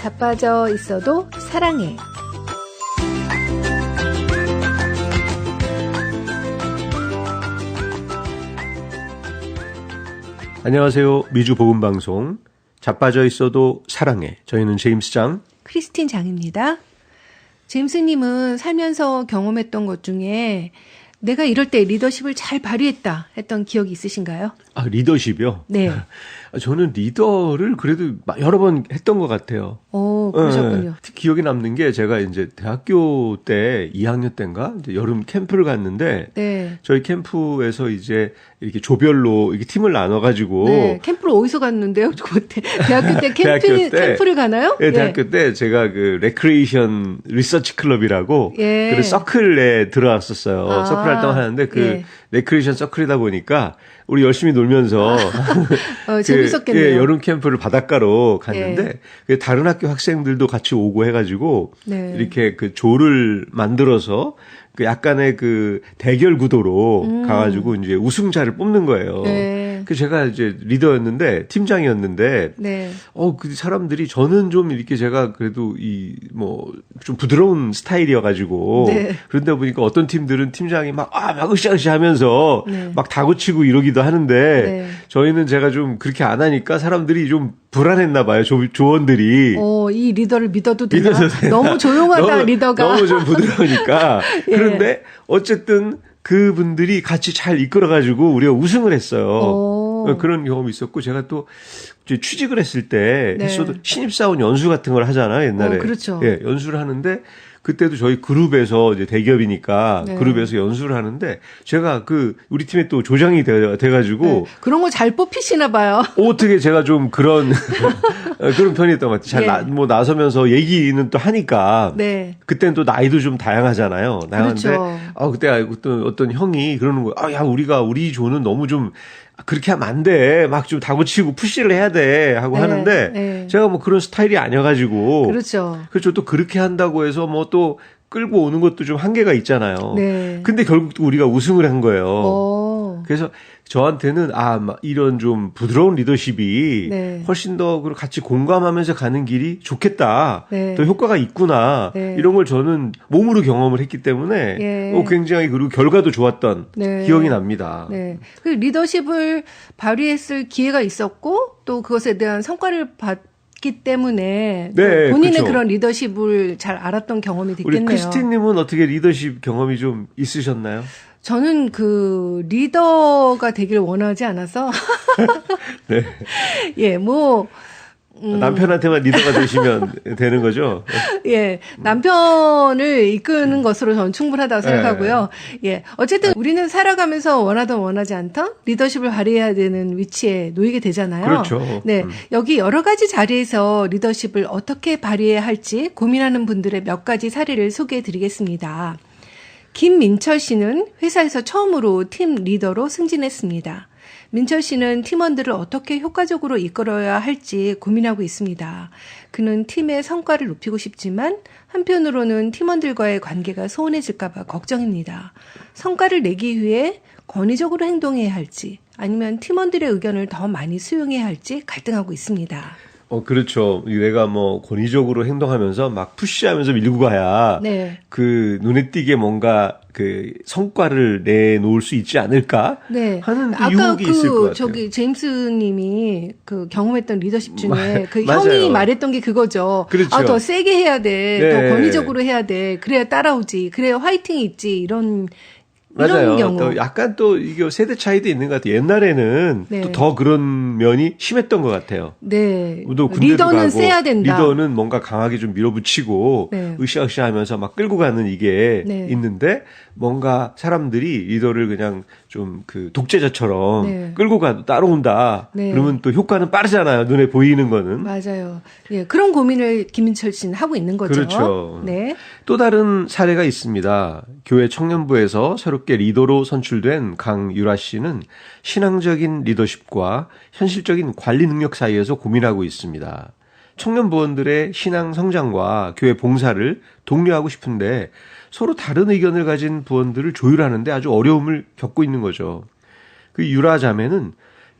자빠져 있어도 사랑해. 안녕하세요. 미주 복음방송 자빠져 있어도 사랑해. 저희는 제임스 장, 크리스틴 장입니다. 제임스님은 살면서 경험했던 것 중에 내가 이럴 때 리더십을 잘 발휘했다 했던 기억이 있으신가요? 아, 리더십이요? 네. 저는 리더를 그래도 여러 번 했던 것 같아요. 오, 그러셨군요. 특히 기억에 남는 게 제가 이제 대학교 때 2학년 때인가 이제 여름 캠프를 갔는데 네. 저희 캠프에서 이제 이렇게 조별로 이렇게 팀을 나눠가지고 네. 캠프를 어디서 갔는데요? 대학교 때 캠프를 가나요? 네, 대학교 때 제가 그 레크레이션 리서치 클럽이라고 예. 그 서클에 들어왔었어요. 아, 서클 활동을 하는데 그 예. 레크레이션 서클이다 보니까 우리 열심히 놀면서 재밌었겠네요. 예, 여름 캠프를 바닷가로 갔는데 다른 학교 학생들도 같이 오고 해가지고 네. 이렇게 그 조를 만들어서 그 약간의 그 대결 구도로 가가지고 이제 우승자를 뽑는 거예요. 네. 그 제가 이제 리더였는데 팀장이었는데 네. 그 사람들이 저는 좀 이렇게 제가 그래도 좀 부드러운 스타일이어가지고 네. 그런다 보니까 어떤 팀들은 팀장이 막 으쌰으쌰 하면서 네. 막 다구치고 이러기도 하는데 네. 저희는 제가 좀 그렇게 안 하니까 사람들이 좀 불안했나 봐요. 조원들이. 이 리더를 믿어도 되나? 너무 조용하다, 리더가. 너무 좀 부드러우니까. 예. 그런데 어쨌든 그분들이 같이 잘 이끌어가지고 우리가 우승을 했어요. 그런 경험이 있었고 제가 또 취직을 했을 때 네. 했어도 신입사원 연수 같은 걸 하잖아요, 옛날에. 그렇죠. 예, 연수를 하는데 그때도 저희 그룹에서 이제 대기업이니까 네. 그룹에서 연수를 하는데 제가 우리 팀에 또 조장이 돼가지고 네. 그런 거 잘 뽑히시나 봐요. 어떻게 제가 좀 그런 편이었던 것 같아요. 잘 예. 나서면서 얘기는 또 하니까. 네. 그때는 또 나이도 좀 다양하잖아요. 다양한데 그렇죠. 그때 어떤 형이 그러는 거예요. 야, 우리 조는 너무 좀 그렇게 하면 안 돼. 막 좀 다구치고 푸시를 해야 돼. 하고 네, 하는데 네. 제가 뭐 그런 스타일이 아니어가지고. 그렇죠. 그렇죠. 또 그렇게 한다고 해서 뭐 또 끌고 오는 것도 좀 한계가 있잖아요. 네. 근데 결국 또 우리가 우승을 한 거예요. 그래서 저한테는 이런 좀 부드러운 리더십이 네. 훨씬 더 같이 공감하면서 가는 길이 좋겠다. 네. 더 효과가 있구나. 네. 이런 걸 저는 몸으로 경험을 했기 때문에 예. 굉장히 그리고 결과도 좋았던 네. 기억이 납니다. 네. 그 리더십을 발휘했을 기회가 있었고 또 그것에 대한 성과를 봤기 때문에 네, 본인의 그렇죠. 그런 리더십을 잘 알았던 경험이 우리 됐겠네요. 크리스틴님은 어떻게 리더십 경험이 좀 있으셨나요? 저는 리더가 되길 원하지 않아서 네. 예, 남편한테만 리더가 되시면 되는 거죠? 예, 남편을 이끄는 것으로 저는 충분하다고 생각하고요. 예, 어쨌든 우리는 살아가면서 원하든 원하지 않던 리더십을 발휘해야 되는 위치에 놓이게 되잖아요. 그렇죠. 네, 여기 여러 가지 자리에서 리더십을 어떻게 발휘해야 할지 고민하는 분들의 몇 가지 사례를 소개해 드리겠습니다. 김민철 씨는 회사에서 처음으로 팀 리더로 승진했습니다. 민철 씨는 팀원들을 어떻게 효과적으로 이끌어야 할지 고민하고 있습니다. 그는 팀의 성과를 높이고 싶지만 한편으로는 팀원들과의 관계가 소원해질까 봐 걱정입니다. 성과를 내기 위해 권위적으로 행동해야 할지 아니면 팀원들의 의견을 더 많이 수용해야 할지 갈등하고 있습니다. 그렇죠. 내가 권위적으로 행동하면서 막 푸시하면서 밀고 가야 네. 눈에 띄게 뭔가 성과를 내놓을 수 있지 않을까 네. 하는 아까 유혹이 있을 것 같아요. 제임스 님이 경험했던 리더십 중에 맞아요. 형이 말했던 게 그거죠. 그렇죠. 더 세게 해야 돼. 네. 더 권위적으로 해야 돼. 그래야 따라오지. 그래야 화이팅이 있지. 이런 맞아요. 경우. 또 약간 또 이게 세대 차이도 있는 것 같아요. 옛날에는 네. 또 더 그런 면이 심했던 것 같아요. 네. 또 군대도 리더는 가고 세야 된다. 리더는 뭔가 강하게 좀 밀어붙이고 네. 으쌰으쌰 하면서 막 끌고 가는 이게 네. 있는데 뭔가 사람들이 리더를 그냥 좀 독재자처럼 네. 끌고 가도 따라온다. 네. 그러면 또 효과는 빠르잖아요. 눈에 보이는 거는. 맞아요. 예, 그런 고민을 김민철 씨는 하고 있는 거죠. 그렇죠. 네. 또 다른 사례가 있습니다. 교회 청년부에서 새롭게 리더로 선출된 강유라 씨는 신앙적인 리더십과 현실적인 관리 능력 사이에서 고민하고 있습니다. 청년부원들의 신앙 성장과 교회 봉사를 독려하고 싶은데 서로 다른 의견을 가진 부원들을 조율하는데 아주 어려움을 겪고 있는 거죠. 그 유라 자매는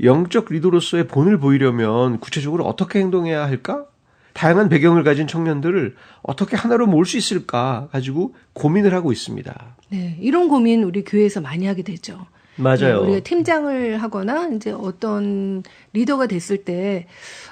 영적 리더로서의 본을 보이려면 구체적으로 어떻게 행동해야 할까? 다양한 배경을 가진 청년들을 어떻게 하나로 모을 수 있을까 가지고 고민을 하고 있습니다. 네, 이런 고민 우리 교회에서 많이 하게 되죠. 맞아요. 네, 우리가 팀장을 하거나 이제 어떤 리더가 됐을 때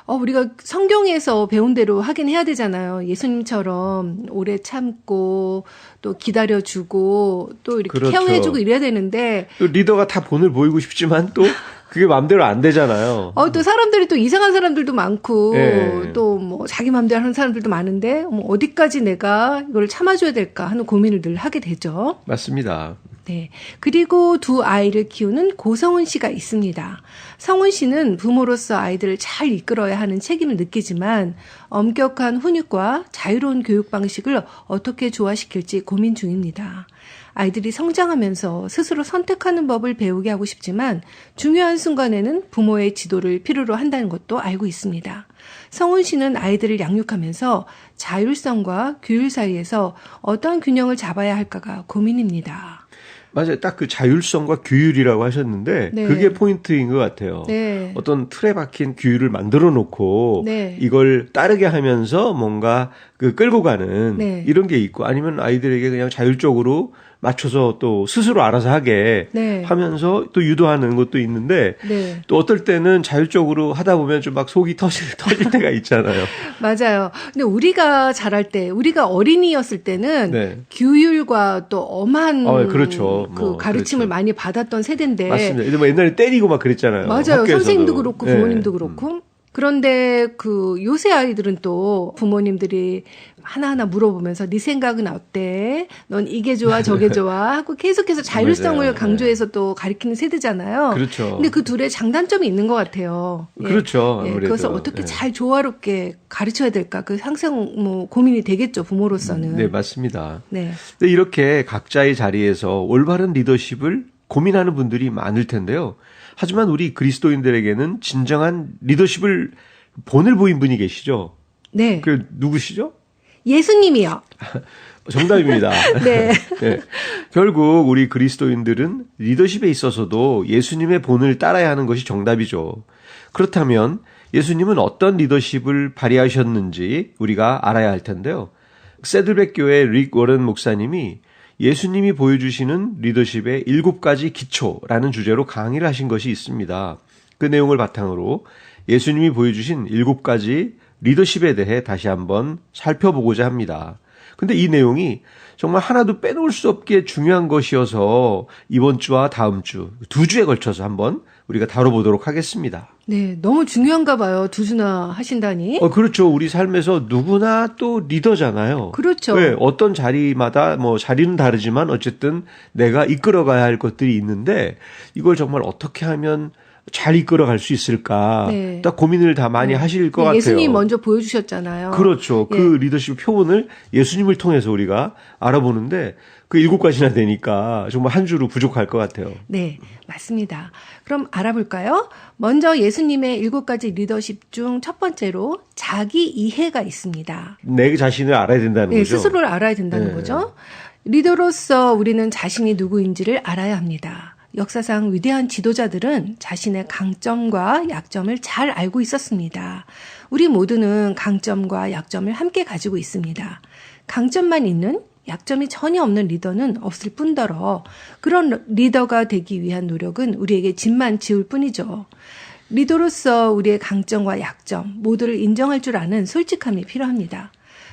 우리가 성경에서 배운 대로 하긴 해야 되잖아요. 예수님처럼 오래 참고 또 기다려주고 또 이렇게 그렇죠. 케어해주고 이래야 되는데 또 리더가 다 본을 보이고 싶지만 또 그게 마음대로 안 되잖아요. 또 사람들이 또 이상한 사람들도 많고 예. 또 뭐 자기 마음대로 하는 사람들도 많은데 어디까지 내가 이걸 참아줘야 될까 하는 고민을 늘 하게 되죠. 맞습니다. 네. 그리고 두 아이를 키우는 고성훈 씨가 있습니다. 성훈 씨는 부모로서 아이들을 잘 이끌어야 하는 책임을 느끼지만 엄격한 훈육과 자유로운 교육 방식을 어떻게 조화시킬지 고민 중입니다. 아이들이 성장하면서 스스로 선택하는 법을 배우게 하고 싶지만 중요한 순간에는 부모의 지도를 필요로 한다는 것도 알고 있습니다. 성훈 씨는 아이들을 양육하면서 자율성과 규율 사이에서 어떤 균형을 잡아야 할까가 고민입니다. 맞아요. 딱 그 자율성과 규율이라고 하셨는데 네. 그게 포인트인 것 같아요. 네. 어떤 틀에 박힌 규율을 만들어 놓고 네. 이걸 따르게 하면서 뭔가 그 끌고 가는 네. 이런 게 있고 아니면 아이들에게 그냥 자율적으로 맞춰서 또 스스로 알아서 하게 네. 하면서 또 유도하는 것도 있는데 네. 또 어떨 때는 자율적으로 하다 보면 좀 막 속이 터질 때가 있잖아요. 맞아요. 근데 우리가 자랄 때, 우리가 어린이였을 때는 네. 규율과 또 엄한 그렇죠. 그 뭐, 가르침을 그렇죠. 많이 받았던 세대인데. 맞습니다. 근데 뭐 옛날에 때리고 막 그랬잖아요. 맞아요. 학교에서도. 선생님도 그렇고 네. 부모님도 그렇고. 그런데 그 요새 아이들은 또 부모님들이 하나하나 물어보면서 네 생각은 어때? 넌 이게 좋아 저게 좋아? 하고 계속해서 자율성을 맞아요. 강조해서 또 가르치는 세대잖아요. 그렇죠. 근데 그 둘의 장단점이 있는 것 같아요. 예. 그렇죠. 예, 아무래도. 그것을 어떻게 네. 잘 조화롭게 가르쳐야 될까? 그 항상 뭐 고민이 되겠죠, 부모로서는. 네, 맞습니다. 네. 근데 이렇게 각자의 자리에서 올바른 리더십을 고민하는 분들이 많을 텐데요. 하지만 우리 그리스도인들에게는 진정한 리더십을 본을 보인 분이 계시죠. 네. 그 누구시죠? 예수님이요. 정답입니다. 네. 네. 결국 우리 그리스도인들은 리더십에 있어서도 예수님의 본을 따라야 하는 것이 정답이죠. 그렇다면 예수님은 어떤 리더십을 발휘하셨는지 우리가 알아야 할 텐데요. 새들백 교회 릭 워런 목사님이 예수님이 보여주시는 리더십의 7가지 기초라는 주제로 강의를 하신 것이 있습니다. 그 내용을 바탕으로 예수님이 보여주신 7가지 리더십에 대해 다시 한번 살펴보고자 합니다. 근데 이 내용이 정말 하나도 빼놓을 수 없게 중요한 것이어서 이번 주와 다음 주, 2주에 걸쳐서 한번 우리가 다뤄보도록 하겠습니다. 네, 너무 중요한가 봐요. 두 주나 하신다니. 그렇죠. 우리 삶에서 누구나 또 리더잖아요. 그렇죠. 네, 어떤 자리마다 뭐 자리는 다르지만 어쨌든 내가 이끌어가야 할 것들이 있는데 이걸 정말 어떻게 하면 잘 이끌어갈 수 있을까? 네. 딱 고민을 다 많이 하실 것 같아요. 예수님이 먼저 보여주셨잖아요. 그렇죠. 예. 그 리더십 표본을 예수님을 통해서 우리가 알아보는데 그 7가지나 되니까 정말 한 주로 부족할 것 같아요. 네, 맞습니다. 그럼 알아볼까요? 먼저 예수님의 7가지 리더십 중 첫 번째로 자기 이해가 있습니다. 내 자신을 알아야 된다는 네, 거죠. 스스로를 알아야 된다는 네. 거죠. 리더로서 우리는 자신이 누구인지를 알아야 합니다. 역사상 위대한 지도자들은 자신의 강점과 약점을 잘 알고 있었습니다. 우리 모두는 강점과 약점을 함께 가지고 있습니다. 강점만 있는, 약점이 전혀 없는 리더는 없을 뿐더러 그런 리더가 되기 위한 노력은 우리에게 짐만 지울 뿐이죠. 리더로서 우리의 강점과 약점 모두를 인정할 줄 아는 솔직함이 필요합니다.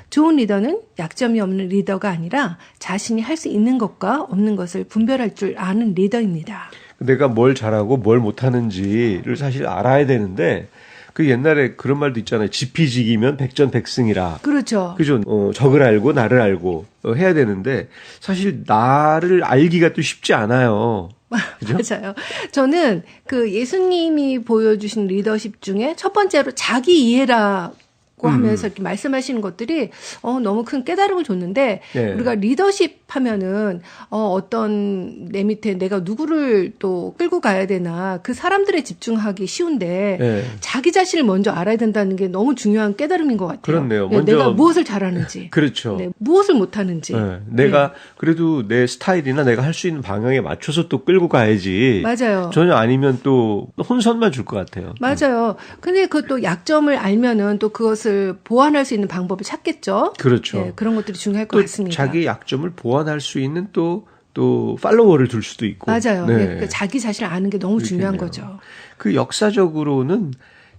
좋은 리더는 약점이 없는 리더가 아니라 자신이 할 수 있는 것과 없는 것을 분별할 줄 아는 리더입니다. 내가 뭘 잘하고 뭘 못하는지를 사실 알아야 되는데 그 옛날에 그런 말도 있잖아요. 지피지기면 백전백승이라. 그렇죠. 그죠? 적을 알고 나를 알고 해야 되는데 사실 나를 알기가 또 쉽지 않아요. 그죠? 맞아요. 저는 그 예수님이 보여주신 리더십 중에 첫 번째로 자기 이해라고 하면서 이렇게 말씀하시는 것들이 너무 큰 깨달음을 줬는데 네. 우리가 리더십 하면은 어떤 내 밑에 내가 누구를 또 끌고 가야 되나 그 사람들에 집중하기 쉬운데 네. 자기 자신을 먼저 알아야 된다는 게 너무 중요한 깨달음인 것 같아요. 그렇네요. 예, 먼저 내가 무엇을 잘하는지, 그렇죠. 네, 무엇을 못하는지. 네. 내가 그래도 내 스타일이나 내가 할 수 있는 방향에 맞춰서 또 끌고 가야지. 맞아요. 전혀 아니면 또 혼선만 줄 것 같아요. 맞아요. 근데 그것도 약점을 알면은 또 그것을 보완할 수 있는 방법을 찾겠죠. 그렇죠. 예, 그런 것들이 중요할 것 또 같습니다. 자기 약점을 보완할 수 있는 또 팔로워를 둘 수도 있고. 맞아요. 네. 예, 그러니까 자기 자신을 아는 게 너무 중요한 그렇겠네요. 거죠. 그 역사적으로는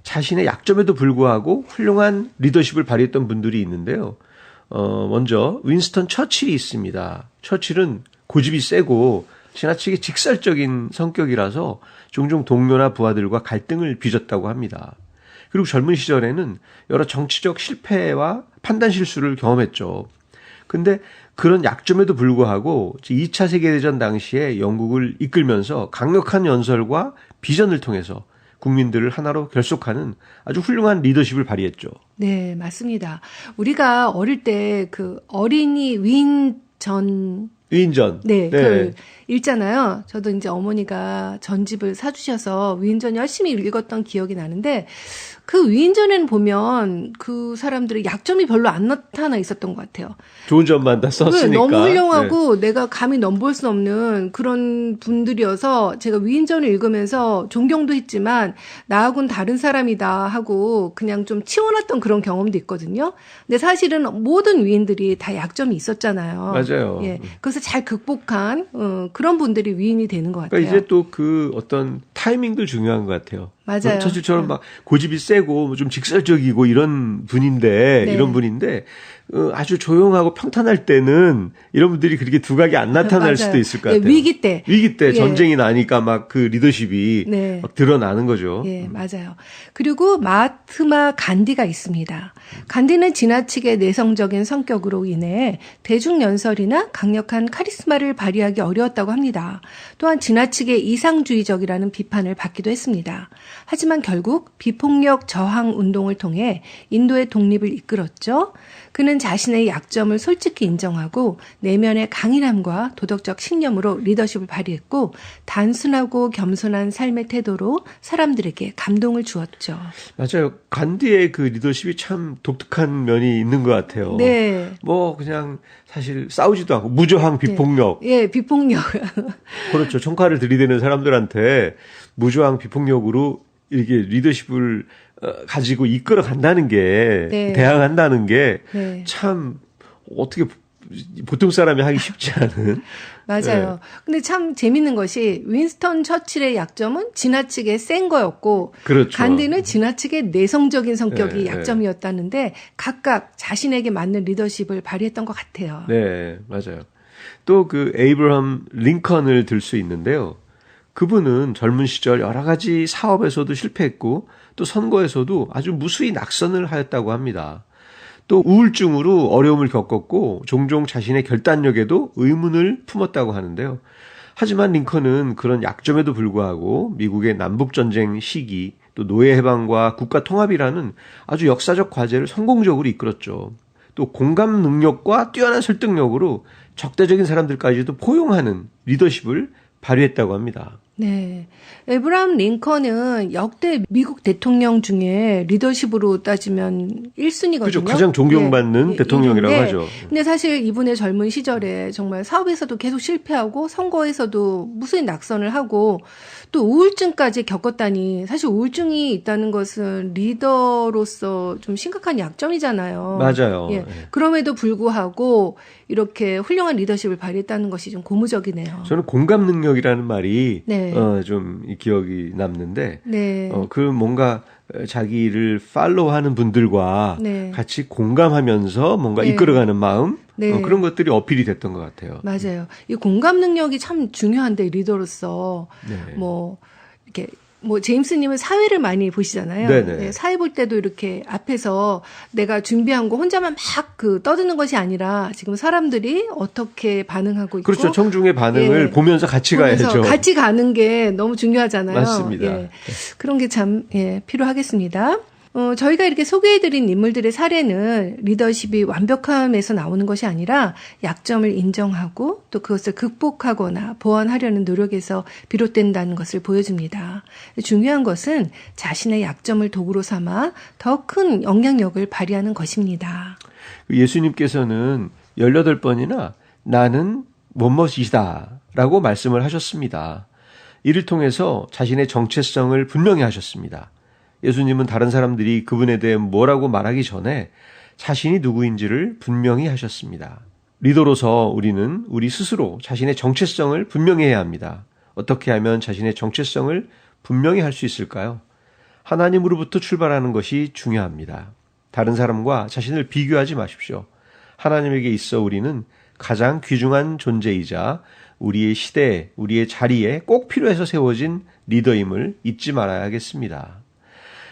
자신의 약점에도 불구하고 훌륭한 리더십을 발휘했던 분들이 있는데요. 먼저 윈스턴 처칠이 있습니다. 처칠은 고집이 세고 지나치게 직설적인 성격이라서 종종 동료나 부하들과 갈등을 빚었다고 합니다. 그리고 젊은 시절에는 여러 정치적 실패와 판단 실수를 경험했죠. 근데 그런 약점에도 불구하고 2차 세계대전 당시에 영국을 이끌면서 강력한 연설과 비전을 통해서 국민들을 하나로 결속하는 아주 훌륭한 리더십을 발휘했죠. 네, 맞습니다. 우리가 어릴 때 그 어린이 위인전 위인전. 네, 그 읽잖아요. 저도 이제 어머니가 전집을 사주셔서 위인전 열심히 읽었던 기억이 나는데 그 위인전에는 보면 그 사람들의 약점이 별로 안 나타나 있었던 것 같아요. 좋은 점만 다 썼으니까. 너무 훌륭하고 내가 감히 넘볼 수 없는 그런 분들이어서 제가 위인전을 읽으면서 존경도 했지만 나하고는 다른 사람이다 하고 그냥 좀 치워놨던 그런 경험도 있거든요. 근데 사실은 모든 위인들이 다 약점이 있었잖아요. 맞아요. 예, 그래서 잘 극복한 그런 분들이 위인이 되는 것 같아요. 그러니까 이제 또 그 어떤 타이밍도 중요한 것 같아요. 맞아요. 처칠처럼 막 고집이 세고 좀 직설적이고 이런 분인데 네. 이런 분인데 아주 조용하고 평탄할 때는 이런 분들이 그렇게 두각이 안 나타날 맞아요. 수도 있을 것 예, 같아요. 위기 때 예. 전쟁이 나니까 막 그 리더십이 네. 막 드러나는 거죠. 예, 맞아요. 그리고 마하트마 간디가 있습니다. 간디는 지나치게 내성적인 성격으로 인해 대중연설이나 강력한 카리스마를 발휘하기 어려웠다고 합니다. 또한 지나치게 이상주의적이라는 비판을 받기도 했습니다. 하지만 결국 비폭력 저항 운동을 통해 인도의 독립을 이끌었죠. 그는 자신의 약점을 솔직히 인정하고 내면의 강인함과 도덕적 신념으로 리더십을 발휘했고 단순하고 겸손한 삶의 태도로 사람들에게 감동을 주었죠. 맞아요. 간디의 그 리더십이 참 독특한 면이 있는 것 같아요. 네. 뭐 그냥 사실 싸우지도 않고 무저항 비폭력. 예, 비폭력. 그렇죠. 총칼을 들이대는 사람들한테 무저항 비폭력으로 이렇게 리더십을 가지고 이끌어 간다는 게 네. 대항한다는 게 네. 참 어떻게 보통 사람이 하기 쉽지 않은. 맞아요. 근데 참 재밌는 것이 윈스턴 처칠의 약점은 지나치게 센 거였고 그렇죠. 간디는 지나치게 내성적인 성격이 네, 약점이었다는데 각각 자신에게 맞는 리더십을 발휘했던 것 같아요. 네, 맞아요. 또 그 에이브러함 링컨을 들 수 있는데요. 그분은 젊은 시절 여러 가지 사업에서도 실패했고 또 선거에서도 아주 무수히 낙선을 하였다고 합니다. 또 우울증으로 어려움을 겪었고 종종 자신의 결단력에도 의문을 품었다고 하는데요. 하지만 링컨은 그런 약점에도 불구하고 미국의 남북전쟁 시기 또 노예 해방과 국가 통합이라는 아주 역사적 과제를 성공적으로 이끌었죠. 또 공감 능력과 뛰어난 설득력으로 적대적인 사람들까지도 포용하는 리더십을 발휘했다고 합니다. 네. 에브라함 링컨은 역대 미국 대통령 중에 리더십으로 따지면 1순위거든요. 그렇죠. 가장 존경받는 대통령이라고 하죠. 근데 사실 이분의 젊은 시절에 정말 사업에서도 계속 실패하고 선거에서도 무수히 낙선을 하고 또 우울증까지 겪었다니 사실 우울증이 있다는 것은 리더로서 좀 심각한 약점이잖아요. 맞아요. 예. 그럼에도 불구하고 이렇게 훌륭한 리더십을 발휘했다는 것이 좀 고무적이네요. 저는 공감 능력이라는 말이 네. 좀 기억이 남는데 네. 그 뭔가 자기를 팔로우하는 분들과 네. 같이 공감하면서 뭔가 네. 이끌어가는 마음 네. 그런 것들이 어필이 됐던 것 같아요. 맞아요. 이 공감 능력이 참 중요한데 리더로서 네. 뭐 이렇게 뭐 제임스님은 사회를 많이 보시잖아요. 네네. 네, 사회 볼 때도 이렇게 앞에서 내가 준비한 거 혼자만 막 그 떠드는 것이 아니라 지금 사람들이 어떻게 반응하고 있고 그렇죠. 청중의 반응을 예. 보면서 같이 보면서 가야죠. 같이 가는 게 너무 중요하잖아요. 맞습니다. 예. 그런 게 참 필요하겠습니다. 저희가 이렇게 소개해드린 인물들의 사례는 리더십이 완벽함에서 나오는 것이 아니라 약점을 인정하고 또 그것을 극복하거나 보완하려는 노력에서 비롯된다는 것을 보여줍니다. 중요한 것은 자신의 약점을 도구로 삼아 더 큰 영향력을 발휘하는 것입니다. 예수님께서는 18번이나 나는 뭐뭇이다 라고 말씀을 하셨습니다. 이를 통해서 자신의 정체성을 분명히 하셨습니다. 예수님은 다른 사람들이 그분에 대해 뭐라고 말하기 전에 자신이 누구인지를 분명히 하셨습니다. 리더로서 우리는 우리 스스로 자신의 정체성을 분명히 해야 합니다. 어떻게 하면 자신의 정체성을 분명히 할 수 있을까요? 하나님으로부터 출발하는 것이 중요합니다. 다른 사람과 자신을 비교하지 마십시오. 하나님에게 있어 우리는 가장 귀중한 존재이자 우리의 시대에, 우리의 자리에 꼭 필요해서 세워진 리더임을 잊지 말아야겠습니다.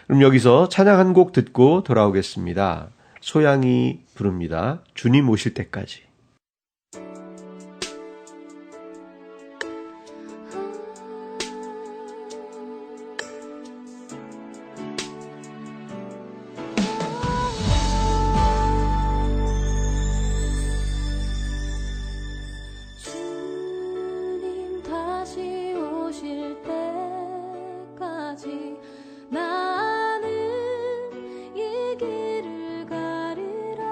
그럼 여기서 찬양 한 곡 듣고 돌아오겠습니다. 소양이 부릅니다. 주님 오실 때까지. 주님 다시 오실 때까지 나는 이 길을 가리라.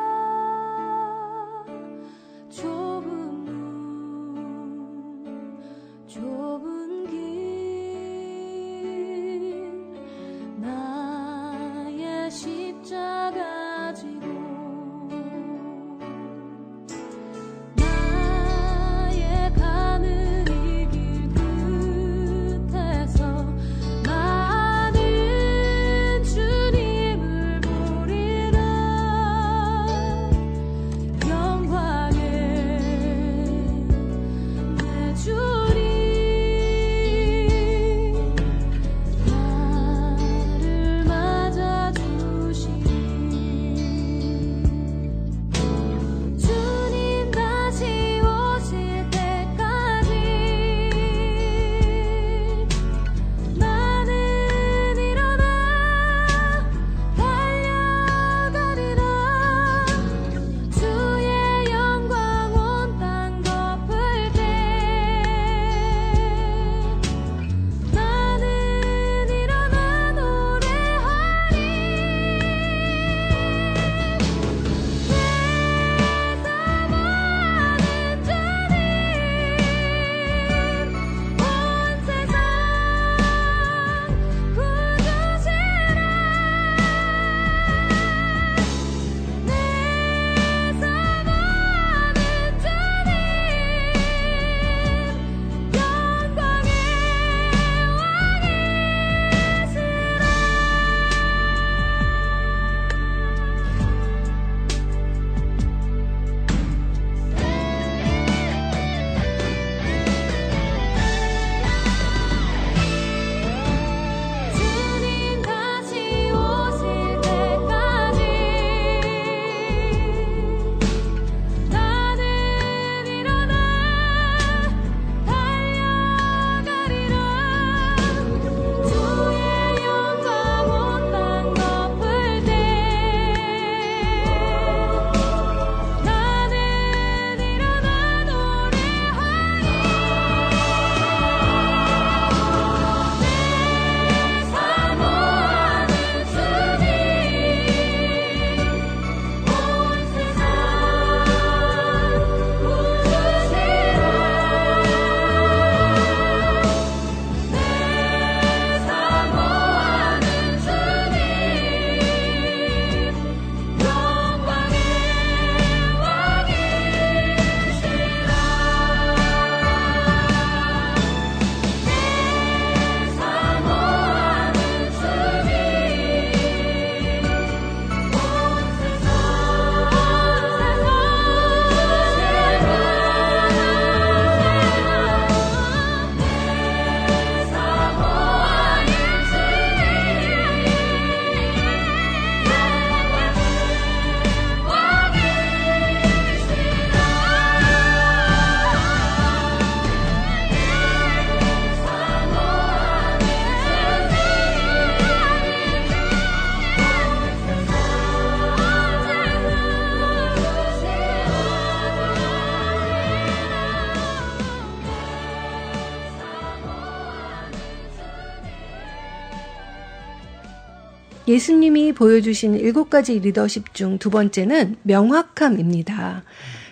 예수님이 보여주신 7가지 리더십 중 두 번째는 명확함입니다.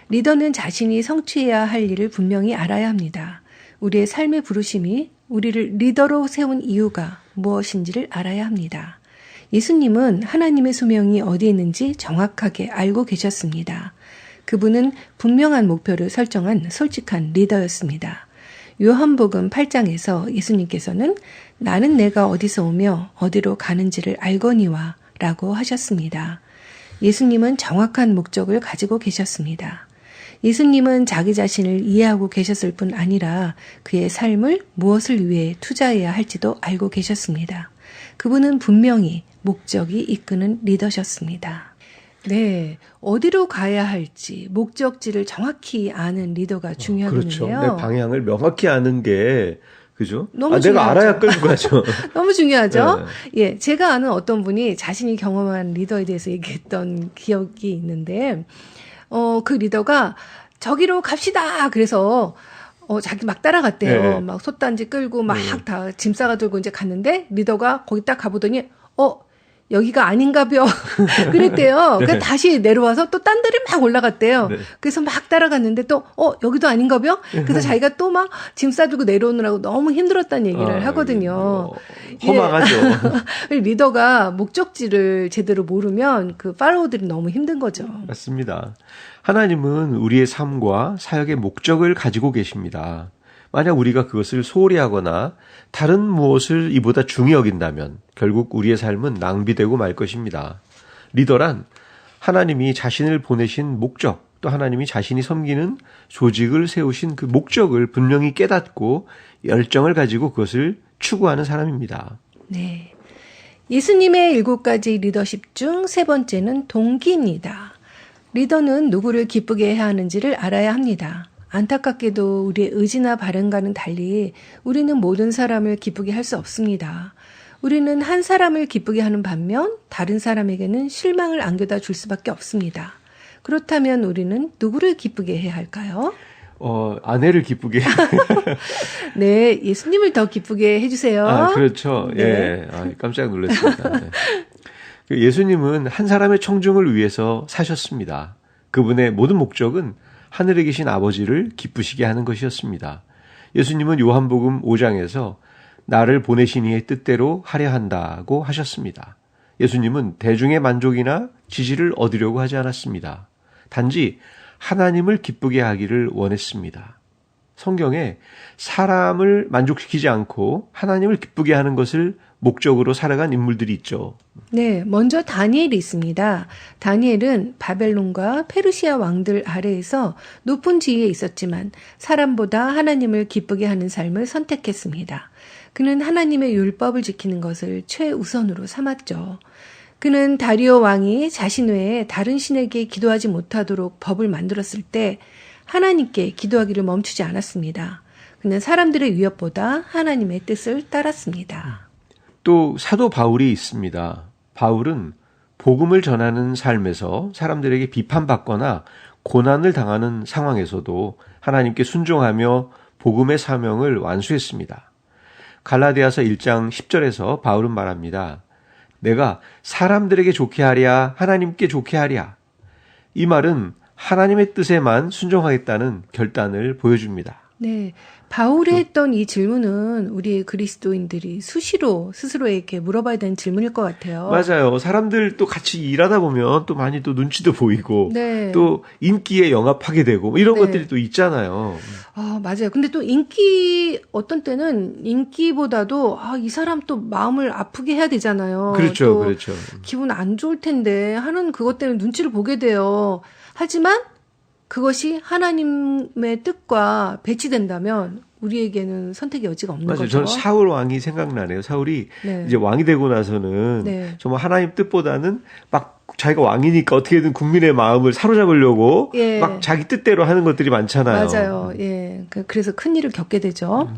리더는 자신이 성취해야 할 일을 분명히 알아야 합니다. 우리의 삶의 부르심이 우리를 리더로 세운 이유가 무엇인지를 알아야 합니다. 예수님은 하나님의 소명이 어디에 있는지 정확하게 알고 계셨습니다. 그분은 분명한 목표를 설정한 솔직한 리더였습니다. 요한복음 8장에서 예수님께서는 나는 내가 어디서 오며 어디로 가는지를 알거니와 라고 하셨습니다. 예수님은 정확한 목적을 가지고 계셨습니다. 예수님은 자기 자신을 이해하고 계셨을 뿐 아니라 그의 삶을 무엇을 위해 투자해야 할지도 알고 계셨습니다. 그분은 분명히 목적이 이끄는 리더셨습니다. 네, 어디로 가야 할지 목적지를 정확히 아는 리더가 중요하겠는데요. 그렇죠. 내 방향을 명확히 아는 게 그죠? 너무 내가 중요하죠. 알아야 끌고 가죠. 너무 중요하죠. 네. 예, 제가 아는 어떤 분이 자신이 경험한 리더에 대해서 얘기했던 기억이 있는데, 그 리더가 저기로 갑시다. 그래서 자기 막 따라갔대요. 네. 막 솥단지 끌고 막 다 짐 싸가 들고 이제 갔는데 리더가 거기 딱 가보더니 여기가 아닌가벼. 그랬대요. 네. 그래서 다시 내려와서 또 딴 데를 막 올라갔대요. 네. 그래서 막 따라갔는데 또 여기도 아닌가벼. 그래서 자기가 또 막 짐 싸들고 내려오느라고 너무 힘들었다는 얘기를 하거든요. 허망하죠. 리더가 목적지를 제대로 모르면 그 팔로워들이 너무 힘든 거죠. 맞습니다. 하나님은 우리의 삶과 사역의 목적을 가지고 계십니다. 만약 우리가 그것을 소홀히 하거나 다른 무엇을 이보다 중히 여긴다면 결국 우리의 삶은 낭비되고 말 것입니다. 리더란 하나님이 자신을 보내신 목적, 또 하나님이 자신이 섬기는 조직을 세우신 그 목적을 분명히 깨닫고 열정을 가지고 그것을 추구하는 사람입니다. 네. 예수님의 7가지 리더십 중 세 번째는 동기입니다. 리더는 누구를 기쁘게 해야 하는지를 알아야 합니다. 안타깝게도 우리의 의지나 바람과는 달리 우리는 모든 사람을 기쁘게 할 수 없습니다. 우리는 한 사람을 기쁘게 하는 반면 다른 사람에게는 실망을 안겨다 줄 수밖에 없습니다. 그렇다면 우리는 누구를 기쁘게 해야 할까요? 아내를 기쁘게. 네, 예수님을 더 기쁘게 해주세요. 그렇죠. 네. 예. 깜짝 놀랐습니다. 네. 예수님은 한 사람의 청중을 위해서 사셨습니다. 그분의 모든 목적은 하늘에 계신 아버지를 기쁘시게 하는 것이었습니다. 예수님은 요한복음 5장에서 나를 보내신 이의 뜻대로 하려 한다고 하셨습니다. 예수님은 대중의 만족이나 지지를 얻으려고 하지 않았습니다. 단지 하나님을 기쁘게 하기를 원했습니다. 성경에 사람을 만족시키지 않고 하나님을 기쁘게 하는 것을 목적으로 살아간 인물들이 있죠. 네, 먼저 다니엘이 있습니다. 다니엘은 바벨론과 페르시아 왕들 아래에서 높은 지위에 있었지만 사람보다 하나님을 기쁘게 하는 삶을 선택했습니다. 그는 하나님의 율법을 지키는 것을 최우선으로 삼았죠. 그는 다리오 왕이 자신 외에 다른 신에게 기도하지 못하도록 법을 만들었을 때 하나님께 기도하기를 멈추지 않았습니다. 그는 사람들의 위협보다 하나님의 뜻을 따랐습니다. 또 사도 바울이 있습니다. 바울은 복음을 전하는 삶에서 사람들에게 비판받거나 고난을 당하는 상황에서도 하나님께 순종하며 복음의 사명을 완수했습니다. 갈라디아서 1장 10절에서 바울은 말합니다. 내가 사람들에게 좋게 하랴 하나님께 좋게 하랴. 이 말은 하나님의 뜻에만 순종하겠다는 결단을 보여줍니다. 네, 바울이 했던 이 질문은 우리 그리스도인들이 수시로 스스로에게 물어봐야 되는 질문일 것 같아요. 맞아요. 사람들 또 같이 일하다 보면 또 많이 또 눈치도 보이고 네. 또 인기에 영합하게 되고 이런 네. 것들이 또 있잖아요. 맞아요. 근데 또 어떤 때는 인기보다도 이 사람 또 마음을 아프게 해야 되잖아요. 그렇죠, 또 그렇죠. 기분 안 좋을 텐데 하는 그것 때문에 눈치를 보게 돼요. 하지만 그것이 하나님의 뜻과 배치된다면 우리에게는 선택의 여지가 없는 맞아요. 거죠. 저는 사울 왕이 생각나네요. 사울이 네. 이제 왕이 되고 나서는 네. 정말 하나님 뜻보다는 막 자기가 왕이니까 어떻게든 국민의 마음을 사로잡으려고 예. 막 자기 뜻대로 하는 것들이 많잖아요. 맞아요. 예. 그래서 큰 일을 겪게 되죠.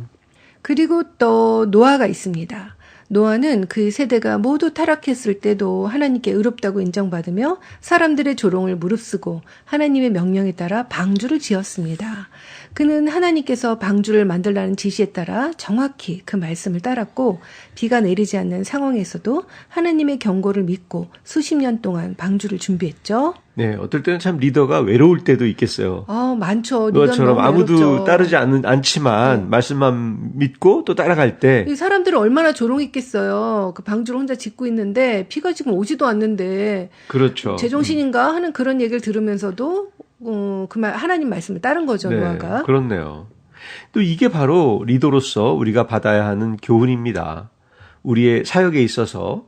그리고 또 노아가 있습니다. 노아는 그 세대가 모두 타락했을 때도 하나님께 의롭다고 인정받으며 사람들의 조롱을 무릅쓰고 하나님의 명령에 따라 방주를 지었습니다. 그는 하나님께서 방주를 만들라는 지시에 따라 정확히 그 말씀을 따랐고 비가 내리지 않는 상황에서도 하나님의 경고를 믿고 수십 년 동안 방주를 준비했죠. 네, 어떨 때는 참 리더가 외로울 때도 있겠어요. 많죠. 노아처럼 너무 아무도 외롭죠. 따르지 않지만 네. 말씀만 믿고 또 따라갈 때 이 사람들은 얼마나 조롱했겠어요. 그 방주를 혼자 짓고 있는데 비가 지금 오지도 않는데 그렇죠. 제정신인가 하는 그런 얘기를 들으면서도 그 말 하나님 말씀을 따른 거죠. 네, 노아가. 그렇네요. 또 이게 바로 리더로서 우리가 받아야 하는 교훈입니다. 우리의 사역에 있어서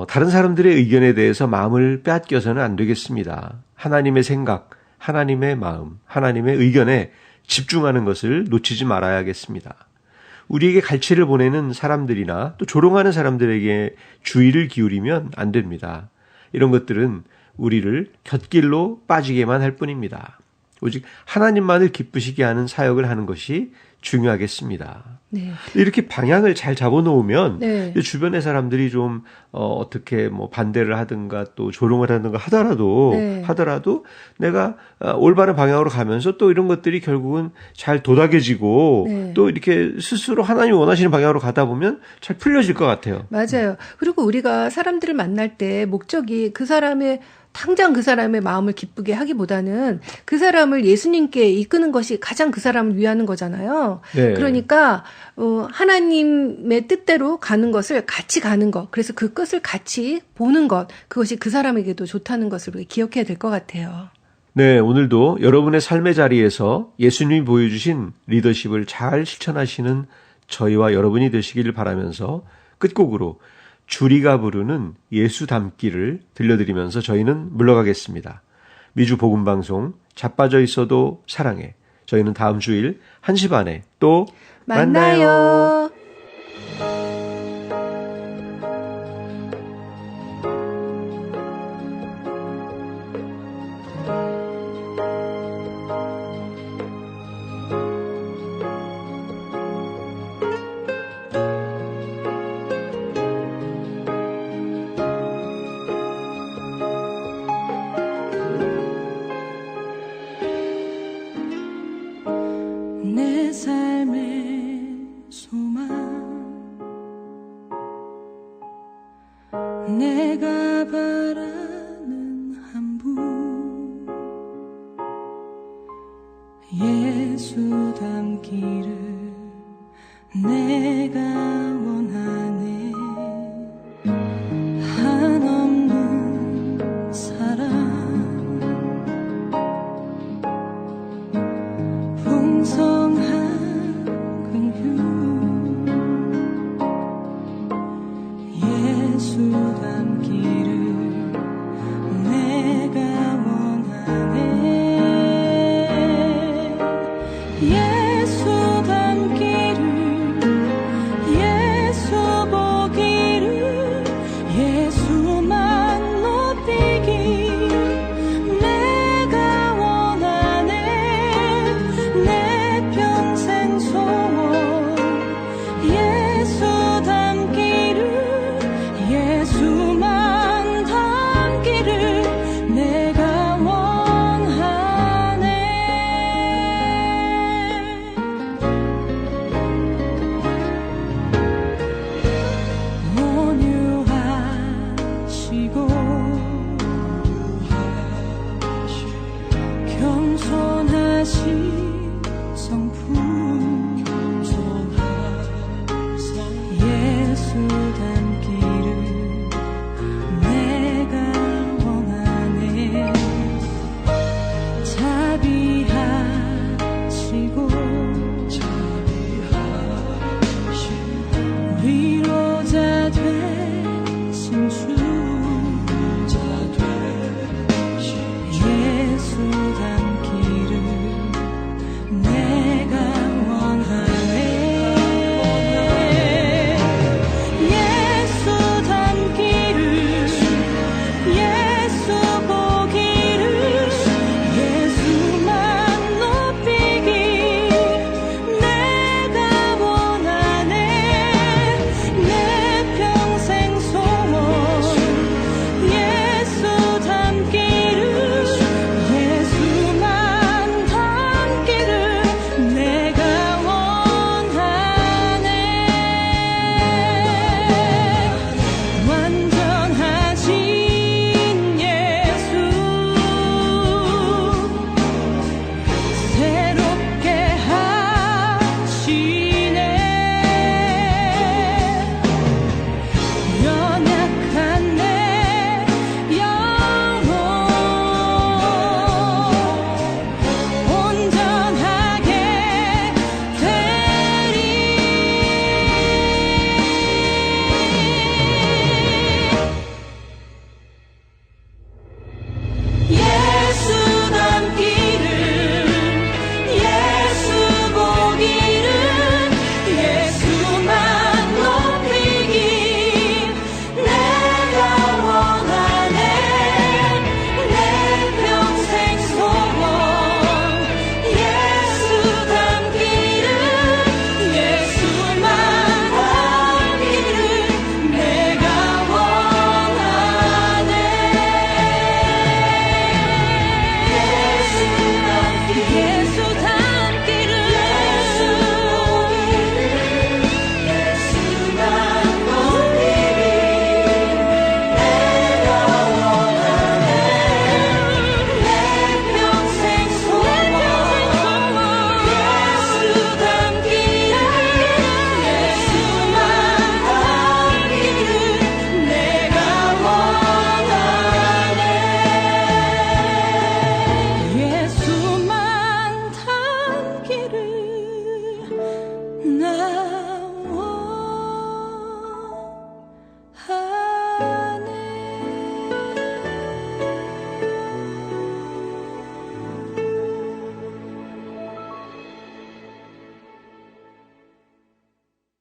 다른 사람들의 의견에 대해서 마음을 빼앗겨서는 안 되겠습니다. 하나님의 생각, 하나님의 마음, 하나님의 의견에 집중하는 것을 놓치지 말아야겠습니다. 우리에게 갈채를 보내는 사람들이나 또 조롱하는 사람들에게 주의를 기울이면 안 됩니다. 이런 것들은 우리를 곁길로 빠지게만 할 뿐입니다. 오직 하나님만을 기쁘시게 하는 사역을 하는 것이 중요하겠습니다. 네. 이렇게 방향을 잘 잡아놓으면 네. 주변의 사람들이 좀 어떻게 뭐 반대를 하든가 또 조롱을 하든가 하더라도 네. 내가 올바른 방향으로 가면서 또 이런 것들이 결국은 잘 도닥여지고 네. 또 이렇게 스스로 하나님이 원하시는 방향으로 가다 보면 잘 풀려질 것 같아요. 맞아요. 그리고 우리가 사람들을 만날 때 목적이 당장 그 사람의 마음을 기쁘게 하기보다는 그 사람을 예수님께 이끄는 것이 가장 그 사람을 위하는 거잖아요. 네. 그러니까 하나님의 뜻대로 가는 것을 같이 가는 것, 그래서 그 끝을 같이 보는 것, 그것이 그 사람에게도 좋다는 것을 우리가 기억해야 될 것 같아요. 네, 오늘도 여러분의 삶의 자리에서 예수님이 보여주신 리더십을 잘 실천하시는 저희와 여러분이 되시기를 바라면서 끝곡으로 주리가 부르는 예수 닮기를 들려드리면서 저희는 물러가겠습니다. 미주 복음방송 자빠져 있어도 사랑해. 저희는 다음 주일 1시 반에 또 만나요. 내 삶의 소망 내가 바라는 한 분 예수 닮기를 내가 원하네 한없는 사랑 풍성한 긍휼 예수 닮기를 내가 원하네 예수 닮기를 예수 보기를 예수만 높이기 내가 원하네 내 평생 소원 예수 닮기를 예수만 닮기를 내가 원하네 온유하시고 겸손하신 성품 예수